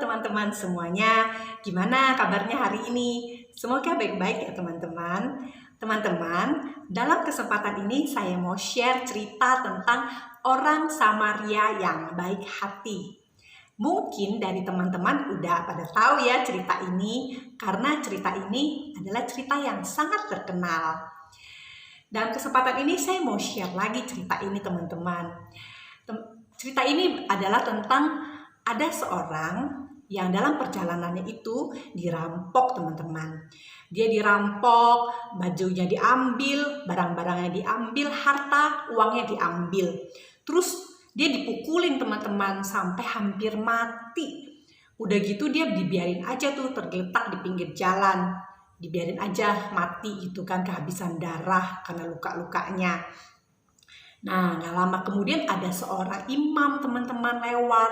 teman-teman semuanya. Gimana kabarnya hari ini? Semoga baik-baik ya teman-teman. Teman-teman, dalam kesempatan ini saya mau share cerita tentang orang Samaria yang baik hati. Mungkin dari teman-teman udah pada tahu ya cerita ini, karena cerita ini adalah cerita yang sangat terkenal. Dalam kesempatan ini saya mau share lagi cerita ini teman-teman. Cerita ini adalah tentang ada seorang yang dalam perjalanannya itu dirampok teman-teman. Dia dirampok, bajunya diambil, barang-barangnya diambil, harta uangnya diambil. Terus dia dipukulin teman-teman sampai hampir mati. Udah gitu dia dibiarin aja tuh tergeletak di pinggir jalan. Dibiarin aja mati gitu kan, kehabisan darah karena luka-lukanya. Nah, gak lama kemudian ada seorang imam teman-teman lewat.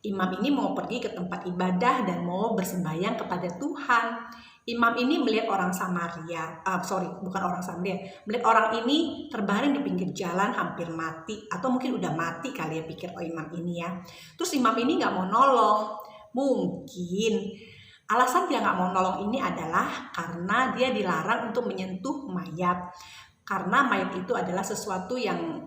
Imam ini mau pergi ke tempat ibadah dan mau bersembahyang kepada Tuhan. Imam ini melihat orang Samaria, melihat orang ini terbaring di pinggir jalan hampir mati, atau mungkin udah mati kali ya pikir imam ini ya. Terus imam ini nggak mau nolong. Mungkin alasan dia nggak mau nolong ini adalah karena dia dilarang untuk menyentuh mayat. Karena mayat itu adalah sesuatu yang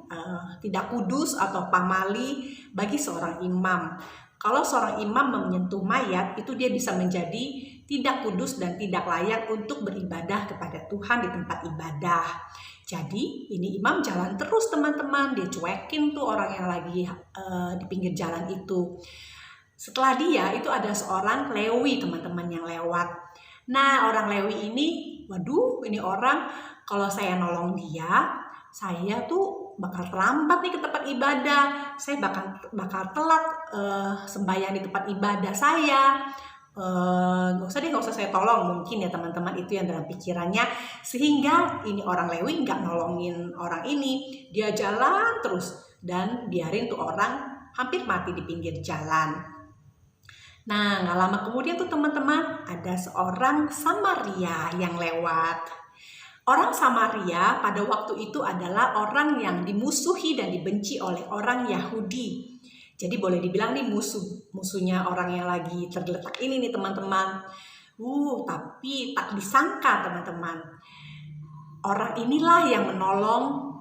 tidak kudus atau pamali bagi seorang imam. Kalau seorang imam menyentuh mayat, itu dia bisa menjadi tidak kudus dan tidak layak untuk beribadah kepada Tuhan di tempat ibadah. Jadi ini imam jalan terus teman-teman, dia cuekin tuh orang yang lagi di pinggir jalan itu. Setelah dia itu ada seorang Lewi teman-teman yang lewat. Nah orang Lewi ini, waduh ini orang kalau saya nolong dia, saya tuh bakal terlambat nih ke tempat ibadah. Saya bakal telat sembahyang di tempat ibadah saya. Nggak usah saya tolong mungkin ya teman-teman, itu yang dalam pikirannya. Sehingga ini orang Lewi nggak nolongin orang ini. Dia jalan terus dan biarin tuh orang hampir mati di pinggir jalan. Nah nggak lama kemudian tuh teman-teman ada seorang Samaria yang lewat. Orang Samaria pada waktu itu adalah orang yang dimusuhi dan dibenci oleh orang Yahudi. Jadi boleh dibilang nih musuhnya orang yang lagi tergeletak ini nih teman-teman. Tapi tak disangka teman-teman. Orang inilah yang menolong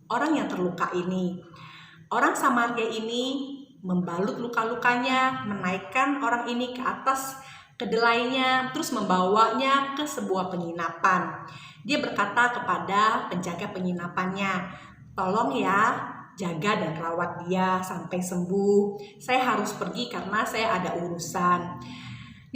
orang yang terluka ini. Orang Samaria ini membalut luka-lukanya, menaikkan orang ini ke atas kedelainya, terus membawanya ke sebuah penginapan. Dia berkata kepada penjaga penginapannya, tolong ya jaga dan rawat dia sampai sembuh. Saya harus pergi karena saya ada urusan.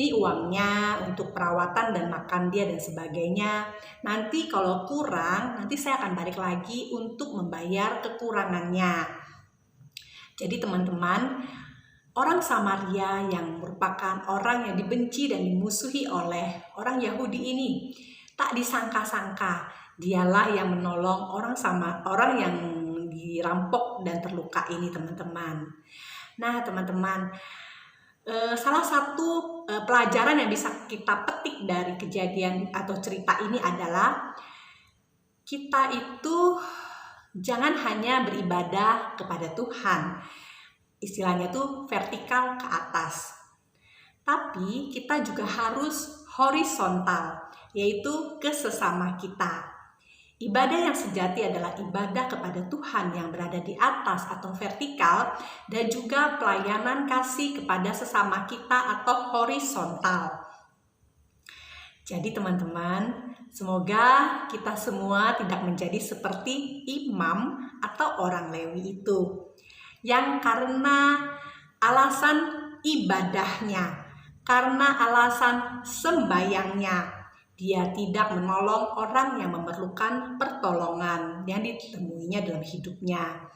Ini uangnya untuk perawatan dan makan dia dan sebagainya. Nanti kalau kurang, nanti saya akan balik lagi untuk membayar kekurangannya. Jadi teman-teman, orang Samaria yang merupakan orang yang dibenci dan dimusuhi oleh orang Yahudi ini, tak disangka-sangka dialah yang menolong orang yang dirampok dan terluka ini teman-teman. Nah teman-teman, salah satu pelajaran yang bisa kita petik dari kejadian atau cerita ini adalah kita itu jangan hanya beribadah kepada Tuhan, istilahnya tuh vertikal ke atas, tapi kita juga harus horizontal, yaitu ke sesama kita. Ibadah yang sejati adalah ibadah kepada Tuhan yang berada di atas atau vertikal, dan juga pelayanan kasih kepada sesama kita atau horizontal. Jadi teman-teman, semoga kita semua tidak menjadi seperti imam atau orang Lewi itu, yang karena alasan ibadahnya, karena alasan sembayangnya, dia tidak menolong orang yang memerlukan pertolongan yang ditemuinya dalam hidupnya.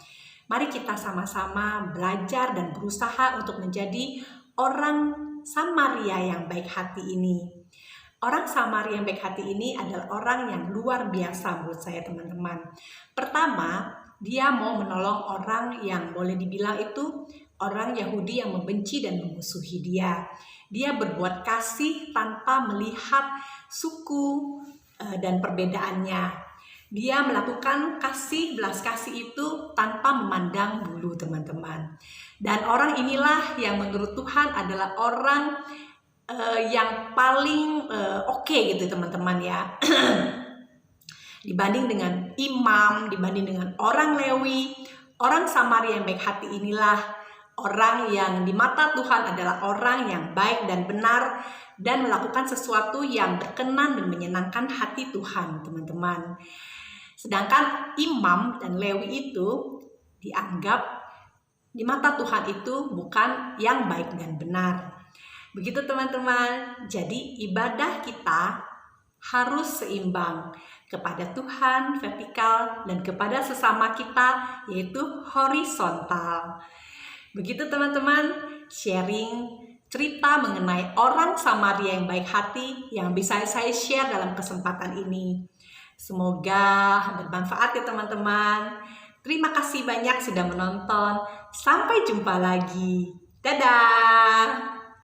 Mari kita sama-sama belajar dan berusaha untuk menjadi orang Samaria yang baik hati ini. Orang Samaria yang baik hati ini adalah orang yang luar biasa menurut saya teman-teman. Pertama, dia mau menolong orang yang boleh dibilang itu orang Yahudi yang membenci dan memusuhi dia. Dia berbuat kasih tanpa melihat suku dan perbedaannya. Dia melakukan belas kasih itu tanpa memandang bulu, teman-teman. Dan orang inilah yang menurut Tuhan adalah orang yang paling oke gitu, teman-teman ya. Dibanding dengan imam, dibanding dengan orang Lewi, orang Samaria yang baik hati inilah orang yang di mata Tuhan adalah orang yang baik dan benar dan melakukan sesuatu yang berkenan dan menyenangkan hati Tuhan, teman-teman. Sedangkan imam dan Lewi itu dianggap di mata Tuhan itu bukan yang baik dan benar. Begitu, teman-teman. Jadi ibadah kita harus seimbang kepada Tuhan vertikal dan kepada sesama kita yaitu horizontal. Begitu, teman-teman, sharing cerita mengenai orang Samaria yang baik hati yang bisa saya share dalam kesempatan ini. Semoga bermanfaat ya, teman-teman. Terima kasih banyak sudah menonton. Sampai jumpa lagi. Dadah.